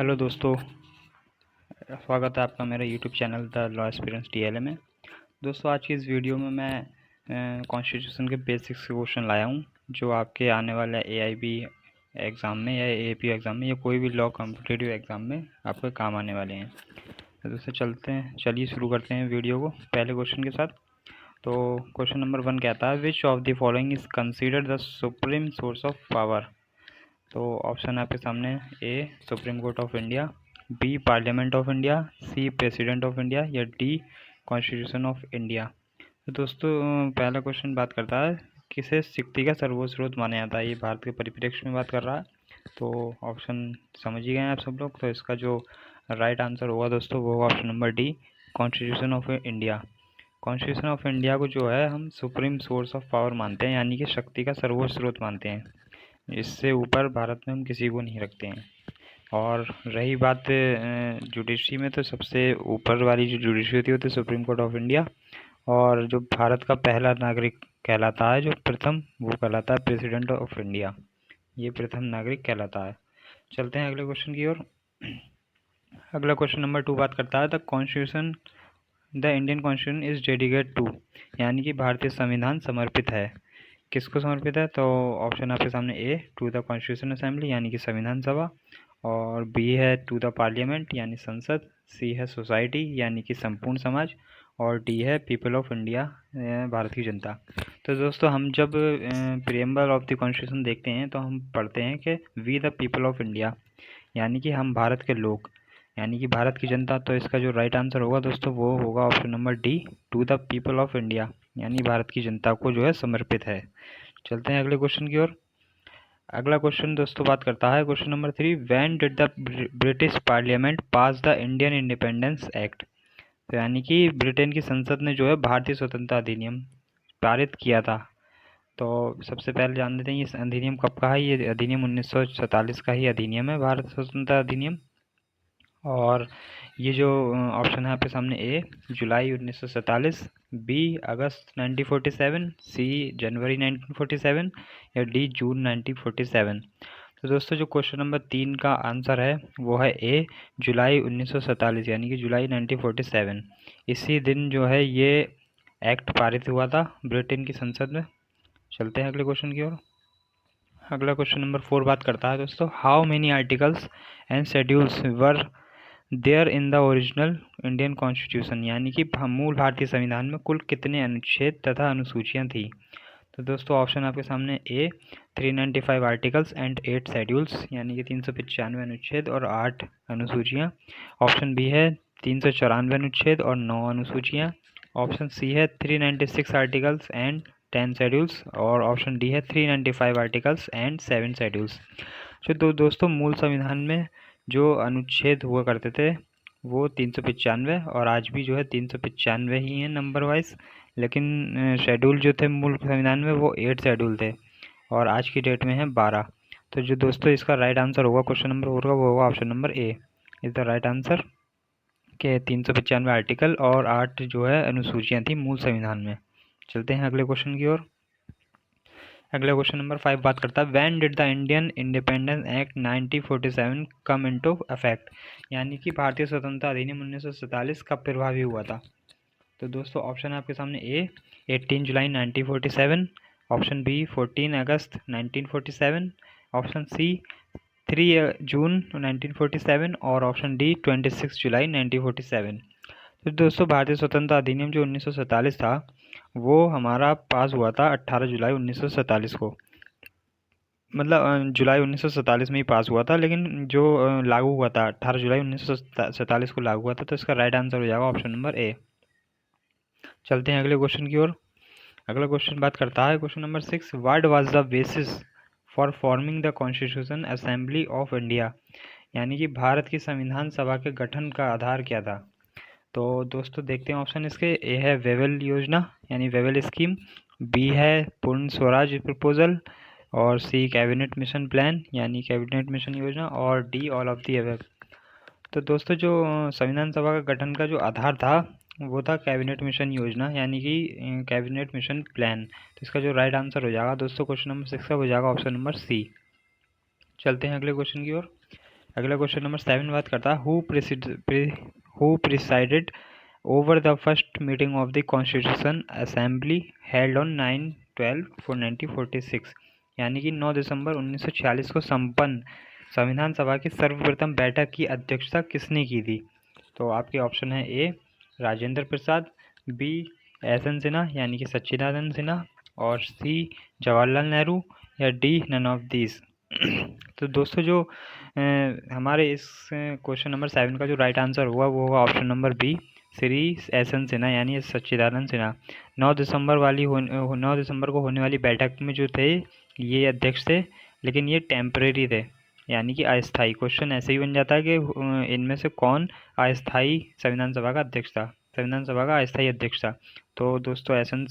Hello दोस्तों, स्वागत है आपका मेरे YouTube channel the law experience DLA में। दोस्तों, आज की इस वीडियो में मैं कॉन्स्टिट्यूशन के बेसिक्स के क्वेश्चन लाया हूँ जो आपके आने वाले एआईबी एग्ज़ाम में या एएपी एग्ज़ाम में या कोई भी लॉ कॉम्पिटिटिव एग्ज़ाम में आपके काम आने वाले हैं। तो दोस्तों चलिए शुरू करते हैं वीडियो को पहले क्वेश्चन के साथ। तो क्वेश्चन नंबर 1 कहता है, which of the following is considered the supreme source of power. तो ऑप्शन आपके सामने, A Supreme court of India, B Parliament of India, C President of India या डी कॉन्स्टिट्यूशन ऑफ इंडिया। तो दोस्तों पहला question बात करता है किसे शक्ति का सर्वोच्च स्रोत माना जाता है। ये भारत के परिप्रेक्ष्य में बात कर रहा है। तो ऑप्शन समझ ही गए आप सब लोग। तो इसका जो राइट आंसर होगा दोस्तों वो होगा option number D, Constitution of India. Constitution of India को जो है हम सुप्रीम सोर्स ऑफ पावर मानते हैं, यानी कि शक्ति का सर्वोच्च स्रोत मानते हैं। इससे ऊपर भारत में हम किसी को नहीं रखते हैं। और रही बात जुडिशरी में, तो सबसे ऊपर वाली जो जुडिशरी होती है वो सुप्रीम कोर्ट ऑफ इंडिया। और जो भारत का पहला नागरिक कहलाता है, जो प्रथम, वो कहलाता है प्रेसिडेंट ऑफ इंडिया। ये प्रथम नागरिक कहलाता है। चलते हैं अगले क्वेश्चन की ओर। अगला क्वेश्चन नंबर 2 बात करता है the Indian constitution is dedicated to, यानी कि भारतीय संविधान समर्पित है। किसको समर्पित है? तो ऑप्शन आपके सामने, ए टू द कॉन्स्टिट्यूशन असेंबली यानी कि संविधान सभा, और बी है टू द पार्लियामेंट यानी संसद, सी है सोसाइटी यानी कि संपूर्ण समाज, और डी है पीपल ऑफ इंडिया भारत की जनता। तो दोस्तों हम जब प्रियम्बल ऑफ द कॉन्स्टिट्यूशन देखते हैं तो हम पढ़ते हैं कि we the people of India, यानी कि हम भारत के लोग, यानी कि भारत की जनता। तो इसका जो राइट आंसर होगा दोस्तों वो होगा option number D, to the people of India, यानी भारत की जनता को जो है समर्पित है। चलते हैं अगले क्वेश्चन की ओर। अगला क्वेश्चन दोस्तों बात करता है question number 3, when did the British parliament pass the Indian independence act. तो यानी कि ब्रिटेन की संसद ने जो है भारतीय स्वतंत्रता अधिनियम पारित किया था। तो सबसे पहले जान लेते हैं ये अधिनियम कब का है। ये अधिनियम 1947 का ही अधिनियम है, भारत स्वतंत्रता अधिनियम। और ये जो ऑप्शन है आपके सामने, ए जुलाई 1947, बी अगस्त 1947, सी जनवरी 1947 या डी जून 1947। तो दोस्तों जो क्वेश्चन नंबर 3 का आंसर है वो है ए जुलाई 1947, यानी कि जुलाई 1947। इसी दिन जो है ये एक्ट पारित हुआ था ब्रिटेन की संसद में। चलते हैं अगले क्वेश्चन की ओर। अगला क्वेश्चन नंबर 4 बात करता है दोस्तों, how many articles and schedules were there in the original Indian constitution, यानी कि मूल भारतीय संविधान में कुल कितने अनुच्छेद तथा अनुसूचियाँ थी। तो दोस्तों ऑप्शन आपके सामने, ए 395 आर्टिकल्स एंड 8 शेड्यूल्स, यानी कि 395 अनुच्छेद और 8 अनुसूचियाँ। ऑप्शन बी है 394 अनुच्छेद और 9 अनुसूचियाँ। ऑप्शन सी है 396 आर्टिकल्स एंड 10 शेड्यूल्स, और ऑप्शन डी है 395 आर्टिकल्स एंड 7 शेड्यूल्स। जो दोस्तों मूल संविधान में जो अनुच्छेद हुआ करते थे वो 395, और आज भी जो है 395 ही हैं नंबर वाइज। लेकिन शेड्यूल जो थे मूल संविधान में वो 8 शेड्यूल थे, और आज की डेट में है 12। तो जो दोस्तों इसका राइट आंसर होगा क्वेश्चन नंबर 4 का वो होगा option number A is the right answer, के 395 आर्टिकल और 8 जो है अनुसूचियाँ थी मूल संविधान में। चलते हैं अगले क्वेश्चन की ओर। अगला क्वेश्चन नंबर 5 बात करता है, when did the Indian independence act 1947 come into effect, यानी कि भारतीय स्वतंत्रता अधिनियम 1947 कब प्रभावी हुआ था। तो दोस्तों ऑप्शन है आपके सामने, ए 18 जुलाई 1947, ऑप्शन बी 14 अगस्त 1947, ऑप्शन सी 3 जून 1947, और ऑप्शन डी 26 जुलाई 1947। तो दोस्तों भारतीय स्वतंत्रता अधिनियम जो 1947 था वो हमारा पास हुआ था 18 जुलाई 1947 को। मतलब जुलाई 1947 में ही पास हुआ था, लेकिन जो लागू हुआ था 18 जुलाई 1947 को लागू हुआ था। तो इसका राइट आंसर हो जाएगा ऑप्शन नंबर ए। चलते हैं अगले क्वेश्चन की ओर। अगला क्वेश्चन बात करता है question number 6, what was the basis for forming the constitution assembly of India, यानी कि भारत की संविधान सभा के गठन का आधार क्या था। तो दोस्तों देखते हैं ऑप्शन इसके, ए है वेवेल योजना यानी वेवेल स्कीम, बी है पूर्ण स्वराज प्रपोजल, और सी कैबिनेट मिशन प्लान यानी कैबिनेट मिशन योजना, और D all of the above. तो दोस्तों जो संविधान सभा का गठन का जो आधार था वो था कैबिनेट मिशन योजना यानी कि कैबिनेट मिशन प्लान। तो इसका जो राइट आंसर हो जाएगा दोस्तों क्वेश्चन नंबर 6 का हो जाएगा ऑप्शन नंबर सी। चलते हैं अगले क्वेश्चन की ओर। अगला क्वेश्चन नंबर 7 बात करता है who presided over the first meeting of the Constitution Assembly held on 9/12/1946 यानी कि 9 दिसंबर 1946 को संपन्न संविधान सभा की सर्वप्रथम बैठक की अध्यक्षता किसने की थी? तो आपके ऑप्शन है ए Rajendra Prasad, B S N Sinha यानी कि सच्चिदानंद सिन्हा, और सी जवाहरलाल नेहरू, या डी नन ऑफ दीज। तो दोस्तों जो हमारे इस क्वेश्चन नंबर 7 का जो राइट आंसर हुआ वो होगा option number B Shri S N Sinha यानी सच्चिदानंद सिन्हा। 9 दिसंबर को होने वाली बैठक में जो थे ये अध्यक्ष थे, लेकिन ये टेम्परेरी थे यानी कि अस्थायी। क्वेश्चन ऐसे ही बन जाता है कि इनमें से कौन अस्थायी संविधान सभा का अध्यक्ष था, संविधान सभा का अस्थायी अध्यक्ष था। तो दोस्तों एस एन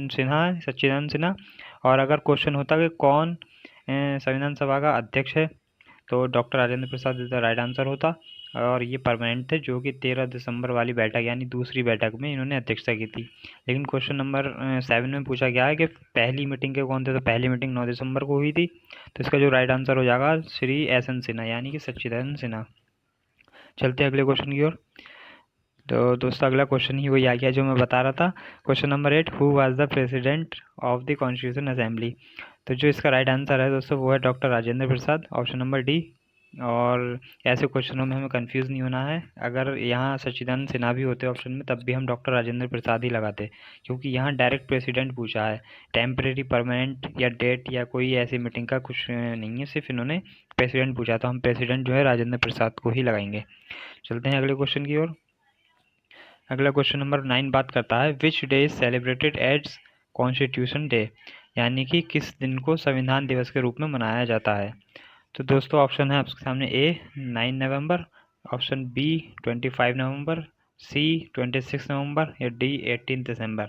सिन्हा, सच्चिदानंद सिन्हा। और अगर क्वेश्चन होता कि कौन संविधान सभा का अध्यक्ष है तो doctor Rajendra Prasad is the right answer होता, और ये परमानेंट थे जो कि 13 दिसंबर वाली बैठक यानी दूसरी बैठक में इन्होंने अध्यक्षता की थी। लेकिन क्वेश्चन नंबर 7 में पूछा गया है कि पहली मीटिंग के कौन थे, तो पहली मीटिंग 9 दिसंबर को हुई थी, तो इसका जो राइट आंसर हो जाएगा श्री एस एन सिन्हा यानी कि सच्चिदानंद सिन्हा। चलते हैं अगले क्वेश्चन की ओर। तो दोस्तों अगला क्वेश्चन ही वही आ गया जो मैं बता रहा था। Question number 8 who was the president of the constitution assembly. तो जो इसका राइट आंसर है दोस्तों वो है डॉक्टर राजेंद्र प्रसाद, ऑप्शन नंबर डी। और ऐसे क्वेश्चनों में हमें कंफ्यूज नहीं होना है, अगर यहाँ सच्चिदानंद सिन्हा भी होते ऑप्शन में तब भी हम डॉक्टर राजेंद्र प्रसाद ही लगाते, क्योंकि यहाँ डायरेक्ट प्रेसिडेंट पूछा है, टेम्परेरी, परमानेंट या डेट या कोई ऐसी मीटिंग का कुछ नहीं है, सिर्फ इन्होंने प्रेसिडेंट पूछा, तो हम प्रेसिडेंट जो है राजेंद्र प्रसाद को ही लगाएंगे। चलते हैं अगले क्वेश्चन की ओर। अगला क्वेश्चन नंबर 9 बात करता है which day is celebrated as constitution day, यानी कि किस दिन को संविधान दिवस के रूप में मनाया जाता है। तो दोस्तों ऑप्शन है आपके सामने ए 9 नवंबर, ऑप्शन बी 25 नवंबर, सी 26 नवंबर, या डी 18 दिसंबर।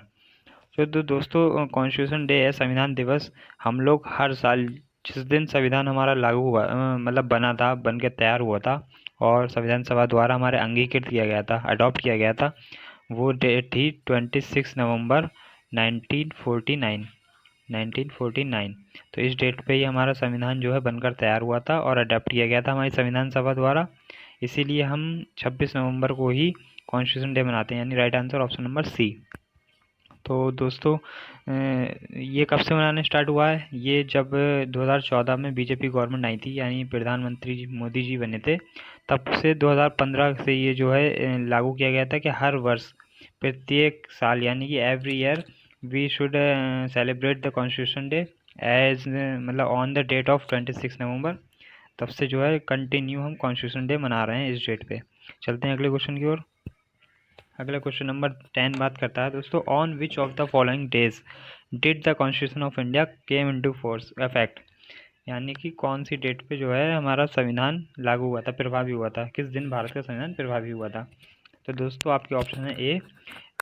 तो दोस्तों कॉन्स्टिट्यूशन डे है संविधान दिवस, हम लोग हर साल जिस दिन संविधान हमारा लागू हुआ मतलब बना था, बन के तैयार हुआ था और संविधान सभा द्वारा हमारे अंगीकृत किया गया था, अडॉप्ट किया गया था, वो डेट थी 26 नवंबर 1949। तो इस डेट पे ही हमारा संविधान जो है बनकर तैयार हुआ था और अडॉप्ट किया गया था हमारी संविधान सभा द्वारा, इसीलिए हम 26 नवंबर को ही कॉन्स्टिट्यूशन डे मनाते हैं, यानी right answer option number C. तो दोस्तों ये कब से मनाने स्टार्ट हुआ है, ये जब 2014 में बीजेपी गवर्नमेंट आई थी यानी प्रधानमंत्री मोदी जी बने थे, तब से 2015 से ये जो है लागू किया गया था कि हर वर्ष प्रत्येक साल यानी कि every year we should celebrate the constitution day as मतलब on the date of 26 November. तब से जो है कंटिन्यू हम कॉन्स्टिट्यूशन डे मना रहे हैं इस डेट पे। चलते हैं अगले क्वेश्चन की ओर। अगला क्वेश्चन नंबर 10 बात करता है दोस्तों on which of the following days did the constitution of India came into force effect, यानी कि कौन सी डेट पे जो है हमारा संविधान लागू हुआ था, प्रभावी हुआ था, किस दिन भारत का संविधान प्रभावी हुआ था। तो दोस्तों आपके ऑप्शन है ए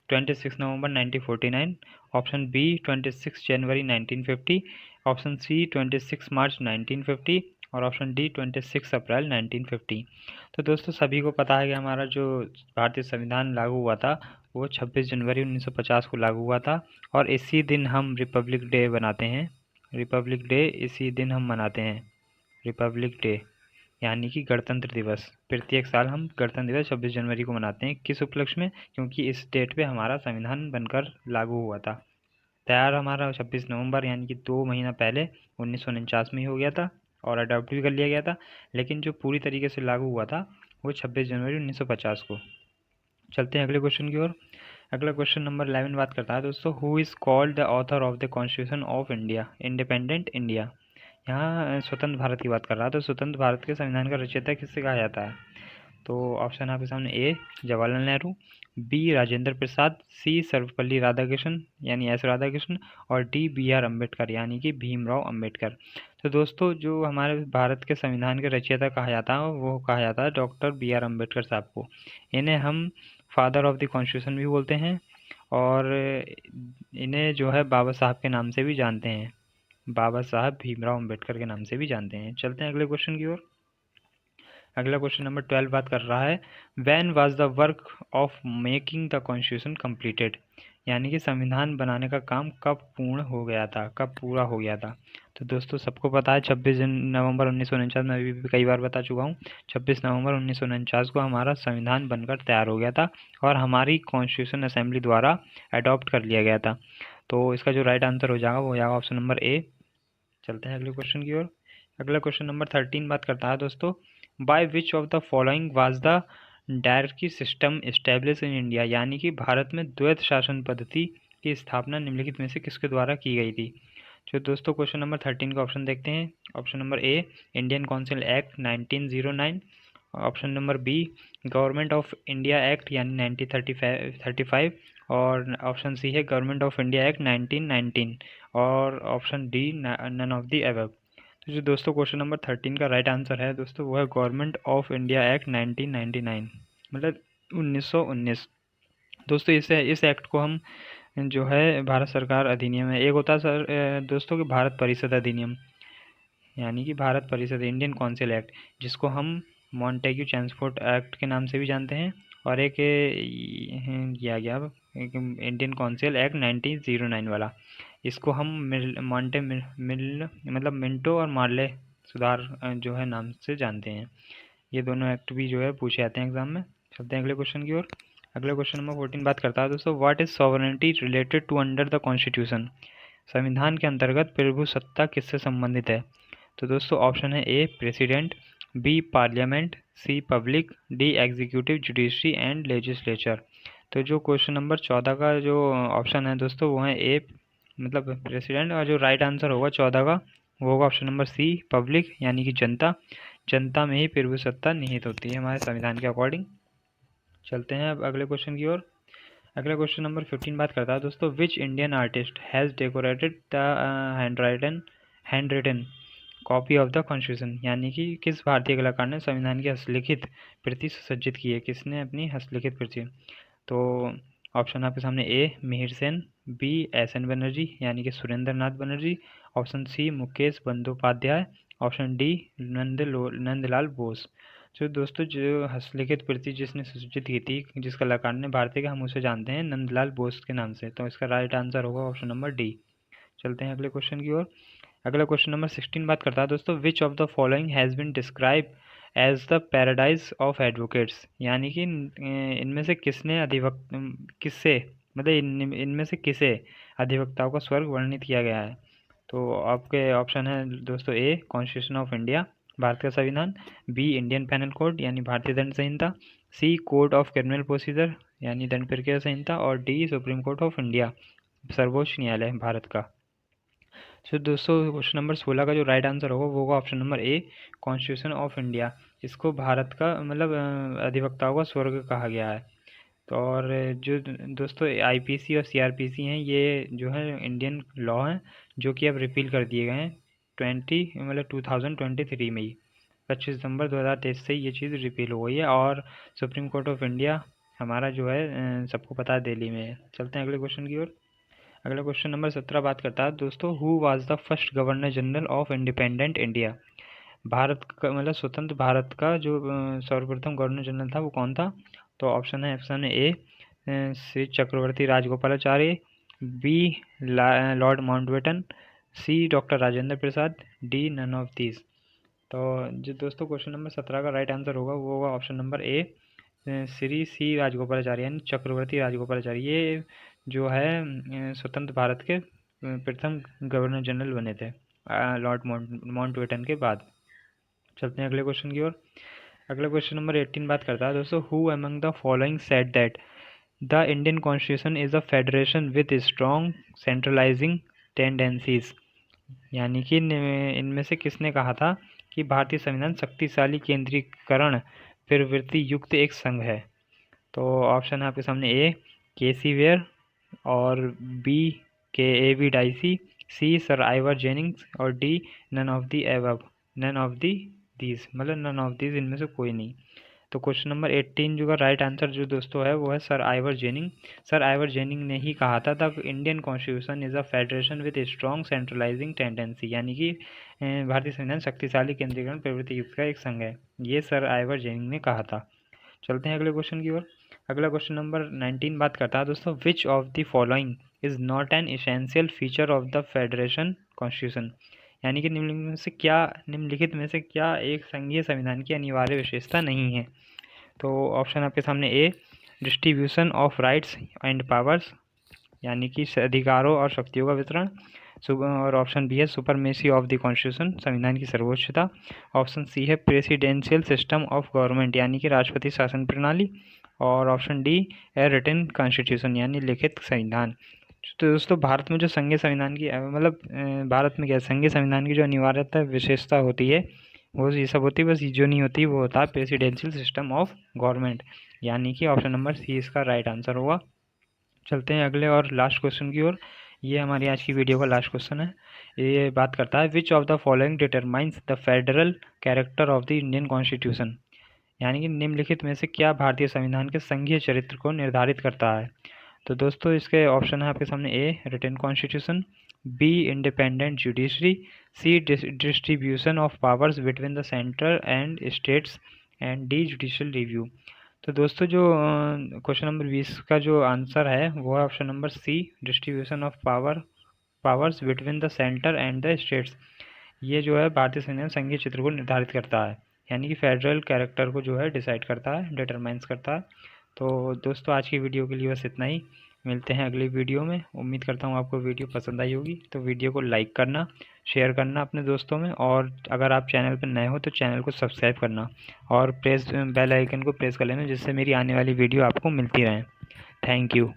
26 नवंबर 1949, ऑप्शन बी 26 जनवरी 1950, ऑप्शन सी 26 मार्च 1950, और ऑप्शन डी 26 अप्रैल 1950। तो दोस्तों सभी को पता है कि हमारा जो भारतीय संविधान लागू हुआ था वो 26 जनवरी 1950 को लागू हुआ था, और इसी दिन हम रिपब्लिक डे बनाते हैं, रिपब्लिक डे इसी दिन हम मनाते हैं, रिपब्लिक डे यानी कि गणतंत्र दिवस। प्रत्येक साल हम गणतंत्र दिवस 26 जनवरी को मनाते हैं, किस उपलक्ष्य में, क्योंकि इस डेट पे हमारा संविधान बनकर लागू हुआ था, तैयार हमारा 26 नवंबर यानी कि 2 महीना पहले 1949 में ही हो गया था और अडॉप्ट भी कर लिया गया था, लेकिन जो पूरी तरीके से लागू हुआ था वो 26 जनवरी 1950 को। चलते हैं अगले क्वेश्चन की ओर। अगला क्वेश्चन नंबर 11 बात करता है दोस्तों who is called the author of the constitution of India independent India. यहाँ स्वतंत्र भारत की बात कर रहा है, तो स्वतंत्र भारत के संविधान का रचयिता किससे कहा जाता है। तो ऑप्शन है आपके सामने ए जवाहरलाल नेहरू, बी राजेंद्र प्रसाद, सी सर्वपल्ली राधाकृष्णन यानी एस राधाकृष्णन, और डी बी आर अम्बेडकर यानी कि भीमराव अम्बेडकर। तो दोस्तों जो हमारे भारत के संविधान के रचयिता कहा जाता है वो कहा जाता है डॉक्टर बी आर अम्बेडकर साहब को, इन्हें हम फादर ऑफ द कॉन्स्टिट्यूशन भी बोलते हैं और इन्हें जो है बाबा साहब के नाम से भी जानते हैं, बाबा साहब भीमराव अम्बेडकर के नाम से भी जानते हैं। चलते हैं अगले क्वेश्चन की ओर। अगला क्वेश्चन नंबर 12 बात कर रहा है when was the work of making the constitution completed, यानी कि संविधान बनाने का काम कब पूर्ण हो गया था, कब पूरा हो गया था। तो दोस्तों सबको पता है 26 नवंबर 1949 में अभी भी कई बार बता चुका हूँ। 26 नवंबर 1949 को हमारा संविधान बनकर तैयार हो गया था और हमारी कॉन्स्टिट्यूशन असेंबली द्वारा अडॉप्ट कर लिया गया था। तो इसका जो राइट आंसर हो जाएगा वो हो जाएगा ऑप्शन नंबर ए। चलते हैं अगले क्वेश्चन की ओर। अगला क्वेश्चन नंबर 13 बात करता है दोस्तों, by which of the following was the dyarchy system establish in India, यानी कि भारत में द्वैत शासन पद्धति की स्थापना निम्नलिखित में से किसके द्वारा की गई थी। जो दोस्तों क्वेश्चन नंबर 13 का ऑप्शन देखते हैं। Option number A Indian Council Act 1909, option number B Government of India Act यानी 1935, और ऑप्शन सी है गवर्नमेंट ऑफ इंडिया एक्ट 1919, और option D none of the above. तो जो दोस्तों क्वेश्चन नंबर 13 का राइट आंसर है दोस्तों वो है गवर्नमेंट ऑफ इंडिया एक्ट 1999, मतलब 1919। दोस्तों इस एक्ट को हम जो है भारत सरकार अधिनियम है, एक होता है सर दोस्तों कि भारत परिषद अधिनियम, यानी कि भारत परिषद इंडियन काउंसिल एक्ट, जिसको हम मॉन्टेग्यू चैम्सफोर्ड एक्ट के नाम से भी जानते हैं, और एक किया गया एक इंडियन काउंसिल एक्ट 1909 वाला, इसको हम मतलब मिंटो और मार्ले सुधार जो है नाम से जानते हैं। ये दोनों एक्ट भी जो है पूछे जाते हैं एग्जाम में। चलते हैं अगले क्वेश्चन की ओर। अगला क्वेश्चन नंबर 14 बात करता है दोस्तों, what is sovereignty related to under the constitution, संविधान के अंतर्गत प्रभुसत्ता किससे संबंधित है। तो दोस्तों ऑप्शन है A president, B parliament, C public, D executive judiciary and legislature. तो जो क्वेश्चन नंबर 14 का जो ऑप्शन है दोस्तों वो है ए मतलब प्रेसिडेंट, और जो राइट आंसर होगा 14 का वो होगा ऑप्शन नंबर सी पब्लिक, यानी कि जनता। जनता में ही प्रभुसत्ता निहित होती है हमारे संविधान के अकॉर्डिंग। चलते हैं अब अगले क्वेश्चन की ओर। अगला क्वेश्चन नंबर 15 बात करता है दोस्तों, which Indian artist has decorated the handwritten copy of the constitution, यानी कि किस भारतीय कलाकार ने संविधान की हस्तलिखित प्रति सुसज्जित की है, किसने अपनी हस्तलिखित प्रति। तो ऑप्शन आपके सामने A Mihir Sen, B S N Banerjee यानी कि Surendra Nath Banerjee, option C Mukesh Bandopadhyay, option D Nandlal Bose. जो दोस्तों जो हस्तलिखित प्रति जिसने सुसज्जित की थी, जिस कलाकार ने भारतीय का, हम उसे जानते हैं नंदलाल बोस के नाम से। तो इसका राइट आंसर होगा ऑप्शन नंबर डी। चलते हैं अगले क्वेश्चन की ओर। अगला क्वेश्चन नंबर 16 बात करता है दोस्तों, which of the following has been describe as the paradise of advocates, यानी कि इनमें से किससे मतलब इनमें से किसे अधिवक्ताओं का स्वर्ग वर्णित किया गया है। तो आपके ऑप्शन है दोस्तों A constitution of India Bharat का संविधान, बी इंडियन पैनल कोड यानी भारतीय दंड संहिता, C code of criminal procedure यानी दंड प्रक्रिया संहिता, और D supreme court of India सर्वोच्च न्यायालय भारत का। तो दोस्तों क्वेश्चन नंबर 16 का जो राइट आंसर होगा वो होगा option number A constitution of India. इसको भारत का मतलब अधिवक्ताओं का स्वर्ग कहा गया है। तो और जो दोस्तों आईपीसी और सीआरपीसी हैं ये जो है इंडियन लॉ हैं जो कि अब रिपील कर दिए गए हैं 2023 में ही, 25 दिसंबर 2023 से ये चीज़ रिपील हो गई है। और सुप्रीम कोर्ट ऑफ इंडिया हमारा जो है सबको पता है दिल्ली में है। चलते हैं अगले क्वेश्चन की ओर। अगला क्वेश्चन नंबर 17 बात करता है दोस्तों, who was the first governor general of independent India, Bharat का मतलब स्वतंत्र भारत का जो सर्वप्रथम गवर्नर जनरल था वो कौन था। तो ऑप्शन है A Shri Chakravarti Rajagopalachari, B lord Mountbatten, C doctor Rajendra Prasad, D none of these. तो जो दोस्तों क्वेश्चन नंबर 17 का राइट आंसर होगा वो होगा ऑप्शन नंबर ए श्री सी राजगोपालाचारी यानी चक्रवर्ती राजगोपालाचारी। ये जो है स्वतंत्र भारत के प्रथम गवर्नर जनरल बने थे लॉर्ड माउंटबेटन के बाद। चलते हैं अगले क्वेश्चन की ओर। अगला क्वेश्चन नंबर 18 बात करता है दोस्तों, who among the following said that the Indian constitution is a federation with strong centralising tendencies, यानी कि इनमें से किसने कहा था कि भारतीय संविधान शक्तिशाली केंद्रीकरण प्रवृत्ति युक्त एक संघ है। तो ऑप्शन है आपके सामने ए केसी वेयर, और B K A B Dicey, C sir Ivor Jennings, और D none of the above, none of the these मतलब नन ऑफ दीज इनमें से कोई नहीं। तो क्वेश्चन नंबर 18 जो का राइट आंसर जो दोस्तों है वो है sir Ivoire ginning. Sir Ivoire ginning ने ही कहा था the Indian constitution is a federation with strong centralising tendency, यानी कि भारतीय संविधान शक्तिशाली केंद्रीकरण प्रवृत्ति युक्त का एक संघ है, ये सर आइवर जेनिंग ने कहा था। चलते हैं अगले क्वेश्चन की ओर। अगला क्वेश्चन नंबर 19 बात करता है दोस्तों, which of the following is not an essential feature of the federation constitution, यानी कि निम्नलिखित में से क्या एक संघीय संविधान की अनिवार्य विशेषता नहीं है। तो ऑप्शन आपके सामने A distribution of rights and powers, यानी कि अधिकारों और शक्तियों का वितरण, और ऑप्शन बी है सुपरमेसी ऑफ द कॉन्स्टिट्यूशन, संविधान की सर्वोच्चता। ऑप्शन सी है प्रेसिडेंशियल सिस्टम ऑफ गवर्नमेंट, यानी कि राष्ट्रपति शासन प्रणाली। और ऑप्शन डी है रिटन कॉन्स्टिट्यूशन, यानी लिखित संविधान। तो दोस्तों भारत में जो संघीय संविधान की भारत में क्या संघीय संविधान की जो अनिवार्यता विशेषता होती है वो ये सब होती है, बस जो नहीं होती वो होता है प्रेसिडेंशियल सिस्टम ऑफ गवर्नमेंट, यानी कि ऑप्शन नंबर सी इसका राइट आंसर होगा। चलते हैं अगले और लास्ट क्वेश्चन की ओर। ये हमारी आज की वीडियो का लास्ट क्वेश्चन है। ये बात करता है which of the following determines the federal character of the Indian constitution, यानी कि निम्नलिखित में से क्या भारतीय संविधान के संघीय चरित्र को निर्धारित करता है। तो दोस्तों इसके ऑप्शन है आपके सामने A written constitution, B independent judiciary, C distribution of powers between the centre and states, and D judicial review. तो दोस्तों जो क्वेश्चन नंबर 20 का जो आंसर है वो है option number C distribution of powers between the centre and the states. ये जो है भारतीय संविधान संघीय चित्र को निर्धारित करता है, यानी कि फेडरल कैरेक्टर को जो है डिसाइड करता है, डिटरमाइंस करता है। तो दोस्तों आज की वीडियो के लिए बस इतना ही। मिलते हैं अगली वीडियो में। उम्मीद करता हूँ आपको वीडियो पसंद आई होगी। तो वीडियो को लाइक करना, शेयर करना अपने दोस्तों में, और अगर आप चैनल पर नए हो तो चैनल को सब्सक्राइब करना और बेल आइकन को प्रेस कर लेना, जिससे मेरी आने वाली वीडियो आपको मिलती रहे। Thank you.